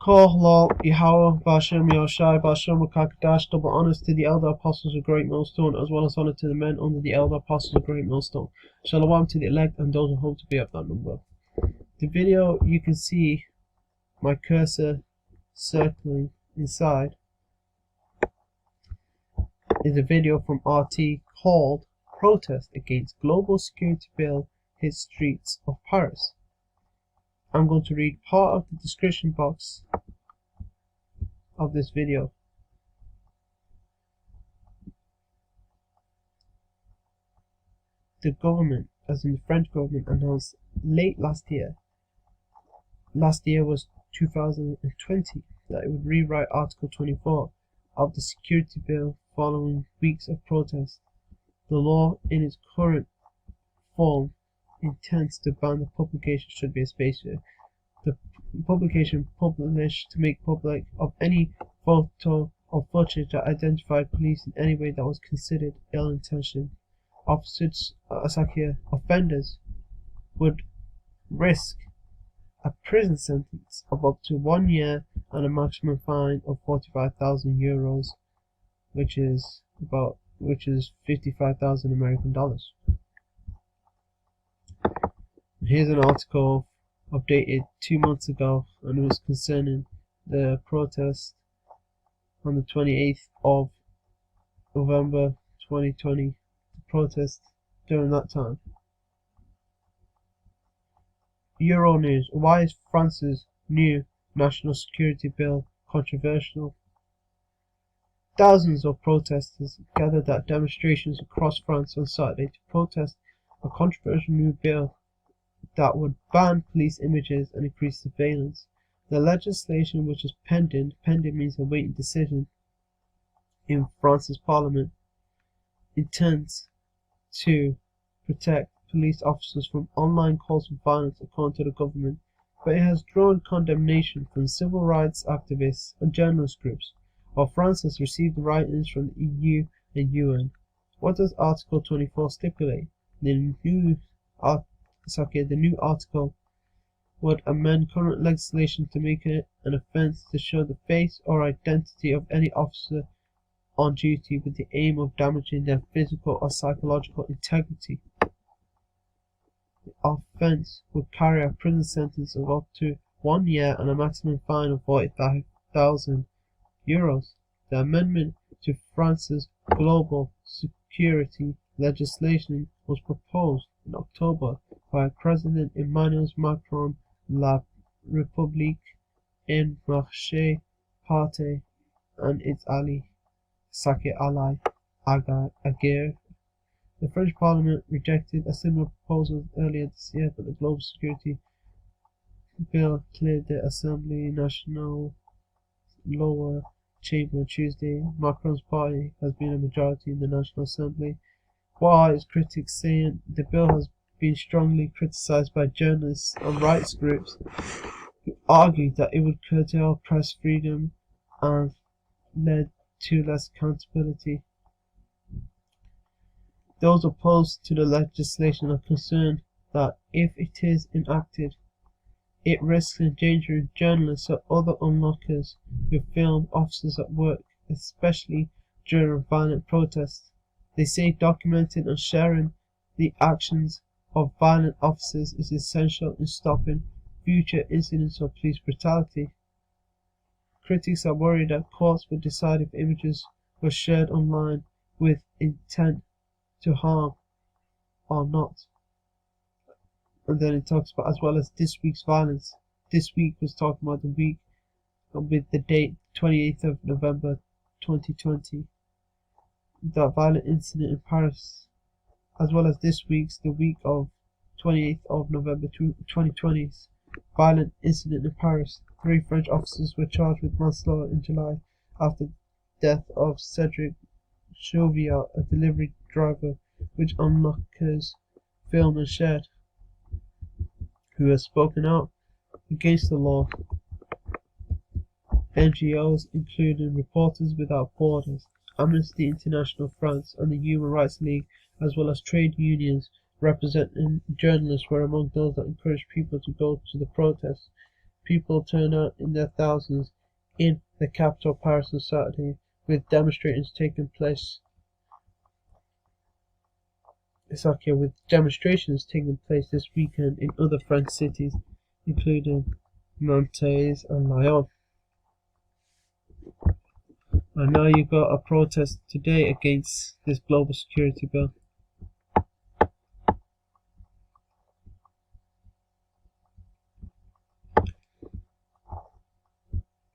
Koh Yahweh Bashem Yahushai Bashem Kakadash, double honors to the elder apostles of Great Millstone, as well as honor to the men under the elder apostles of Great Millstone. Shalom to the elect and those who hope to be of that number. The video, you can see my cursor circling inside, is a video from RT called Protest Against Global Security Bill Hits Streets of Paris. I'm going to read part of the description box of this video. The government, as in the French government, announced late last year was 2020, that it would rewrite Article 24 of the security bill following weeks of protest. The law in its current form intends to ban the publication, should be a space here, the publication published to make public of any photo or footage that identified police in any way that was considered ill-intentioned. Offenders would risk a prison sentence of up to 1 year and a maximum fine of 45,000 euros, which is 55,000 American dollars. Here's an article updated 2 months ago, and it was concerning the protest on the 28th of November 2020. The protest during that time. Euronews: why is France's new national security bill controversial? Thousands of protesters gathered at demonstrations across France on Saturday to protest a controversial new bill that would ban police images and increase surveillance. The legislation, which is pending means awaiting decision in France's parliament, intends to protect police officers from online calls for violence, according to the government, but it has drawn condemnation from civil rights activists and journalist groups, while France has received writings from the EU and UN. What does Article 24 stipulate? The new article would amend current legislation to make it an offence to show the face or identity of any officer on duty with the aim of damaging their physical or psychological integrity. The offence would carry a prison sentence of up to 1 year and a maximum fine of 45,000 euros. The amendment to France's global security legislation was proposed in October by President Emmanuel Macron, La République En Marche party, and its ally, Sacre ally, Aguerre. The French Parliament rejected a similar proposal earlier this year, but the Global Security Bill cleared the Assemblée Nationale lower chamber Tuesday. Macron's party has been a majority in the National Assembly. What are its critics saying? The bill has been strongly criticized by journalists and rights groups who argued that it would curtail press freedom and led to less accountability. Those opposed to the legislation are concerned that if it is enacted, it risks endangering journalists or other onlookers who film officers at work, especially during violent protests. They say documenting and sharing the actions of violent officers is essential in stopping future incidents of police brutality. Critics are worried that courts would decide if images were shared online with intent to harm or not. And then it talks about, as well as this week's violence. This week was talking about the week with the date 28th of November 2020. That violent incident in Paris, as well as this week's, the week of 28th of November 2020's violent incident in Paris. 3 French officers were charged with manslaughter in July after the death of Cedric Chauviat, a delivery driver, which onlookers filmed and shared, who has spoken out against the law. NGOs, including Reporters Without Borders, Amnesty International France, and the Human Rights League, as well as trade unions representing journalists, were among those that encouraged people to go to the protests. People turned out in their thousands in the capital Paris on Saturday, with demonstrations taking place. With demonstrations taking place this weekend in other French cities, including Nantes and Lyon. And now you've got a protest today against this global security bill.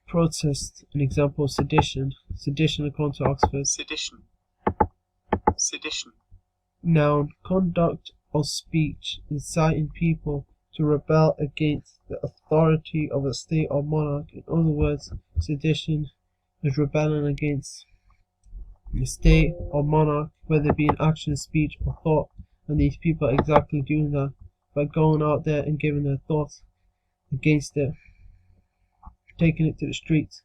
Protest, an example of sedition. Sedition according to Oxford. Sedition. Sedition. Noun, conduct or speech inciting people to rebel against the authority of a state or monarch. In other words, sedition is rebelling against the state or monarch, whether it be in action, speech, or thought. And these people are exactly doing that by going out there and giving their thoughts against it, taking it to the streets.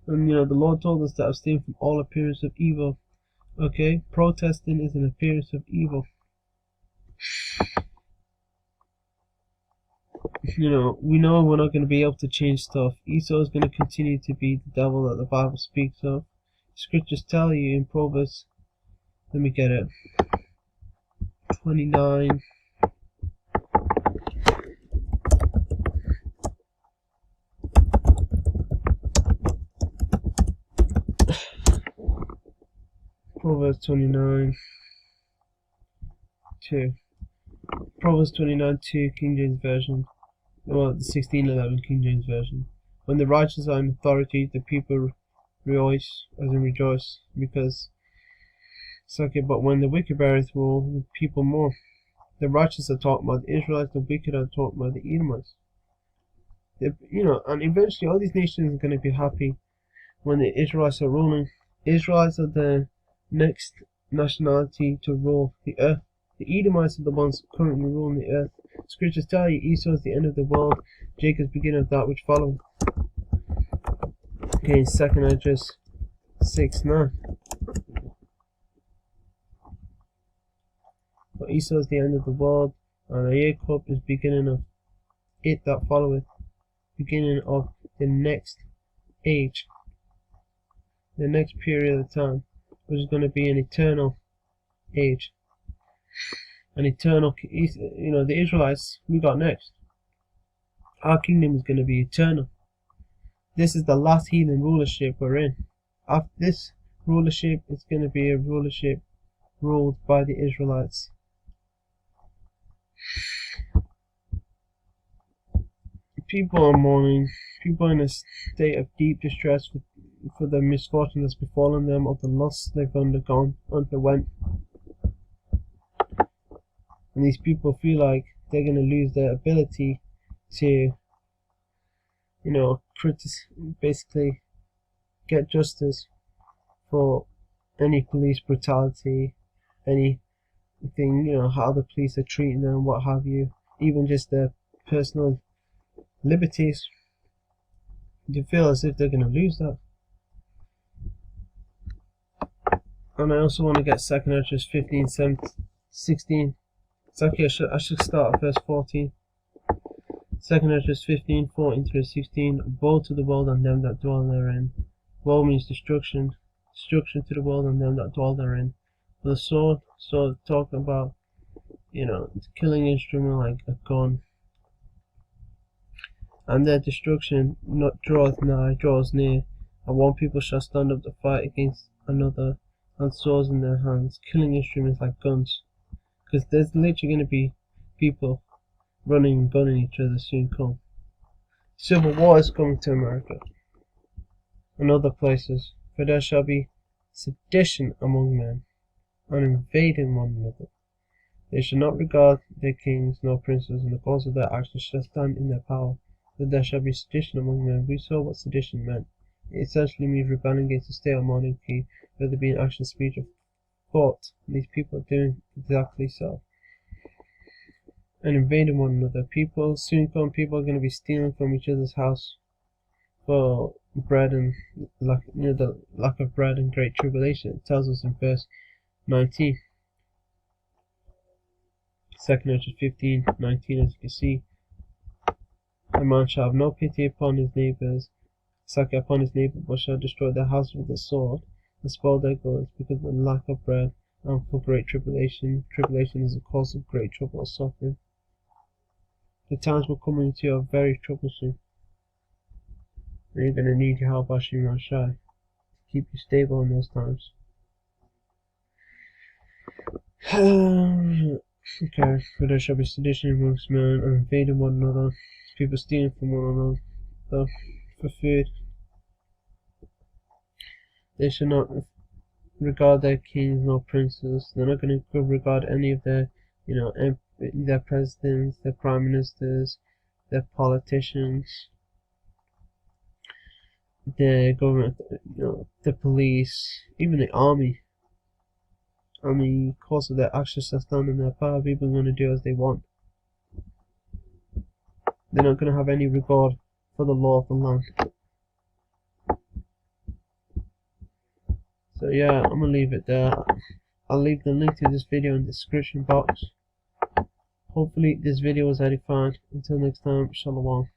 And the Lord told us to abstain from all appearance of evil. Okay, protesting is an appearance of evil. We know we're not going to be able to change stuff. Esau is going to continue to be the devil that the Bible speaks of. Scriptures tell you in Proverbs, let me get it, 29. Proverbs 29, 2. Proverbs 29, 2, King James Version. Well, the 1611 King James Version. When the righteous are in authority, the people rejoice, as in rejoice, because but when the wicked beareth rule, the people mourn. The righteous are talking about the Israelites, the wicked are talking about the Edomites. And eventually all these nations are going to be happy when the Israelites are ruling. Israelites are the next nationality to rule the earth. The Edomites are the ones currently ruling the earth. Scriptures tell you Esau is the end of the world, Jacob's beginning of that which followed. Okay, in 2nd Esdras 6:9. But Esau is the end of the world, and Jacob is beginning of it that followeth, beginning of the next age, the next period of time, which is going to be an eternal age. An eternal, the Israelites we got next. Our kingdom is going to be eternal. This is the last heathen rulership we're in. After this rulership, it's going to be a rulership ruled by the Israelites. People are mourning. People are in a state of deep distress for the misfortune that's befallen them, or the loss they've underwent. And these people feel like they're going to lose their ability to, basically get justice for any police brutality, anything, how the police are treating them, what have you, even just their personal liberties. You feel as if they're going to lose that. And I also want to get 2nd Esdras 15, 16. Actually, I should start at verse 14. 2nd Esdras 15, 14 through 16. Woe to the world and them that dwell therein. Woe means destruction. Destruction to the world and them that dwell therein. For the sword talking about, killing instrument like a gun. And their destruction not draweth nigh, draws near. And one people shall stand up to fight against another, and swords in their hands, killing instruments like guns. Because there's literally going to be people running and gunning each other soon come. Civil war is coming to America and other places, for there shall be sedition among men, and invading one another. They shall not regard their kings nor princes, and the cause of their actions shall stand in their power. But there shall be sedition among men. We saw what sedition meant. It essentially means rebelling against the state or monarchy, whether it be in action, speech, or thought. These people are doing exactly so. And invading one another. People are going to be stealing from each other's house for bread and the lack of bread and great tribulation. It tells us in verse 19. 2nd Esdras 15, 19, as you can see. A man shall have no pity upon his neighbours, but shall destroy their house with the sword, and spoil their goods, because of the lack of bread, and for great tribulation. Tribulation is a cause of great trouble or suffering. The times will come into you are very troublesome, and you're going to need your help, Hashem Rashai, to keep you stable in those times. Okay, for there shall be sedition amongst men, and invading one another, people stealing from one another for food. They shall not regard their kings nor princes. They're not going to regard any of their, their presidents, their prime ministers, their politicians, their government, the police, even the army. On the course of their actions that stand in their power, people are going to do as they want. They're not going to have any regard for the law of the land. So yeah, I'm going to leave it there. I'll leave the link to this video in the description box. Hopefully this video was edifying. Until next time, Shalom.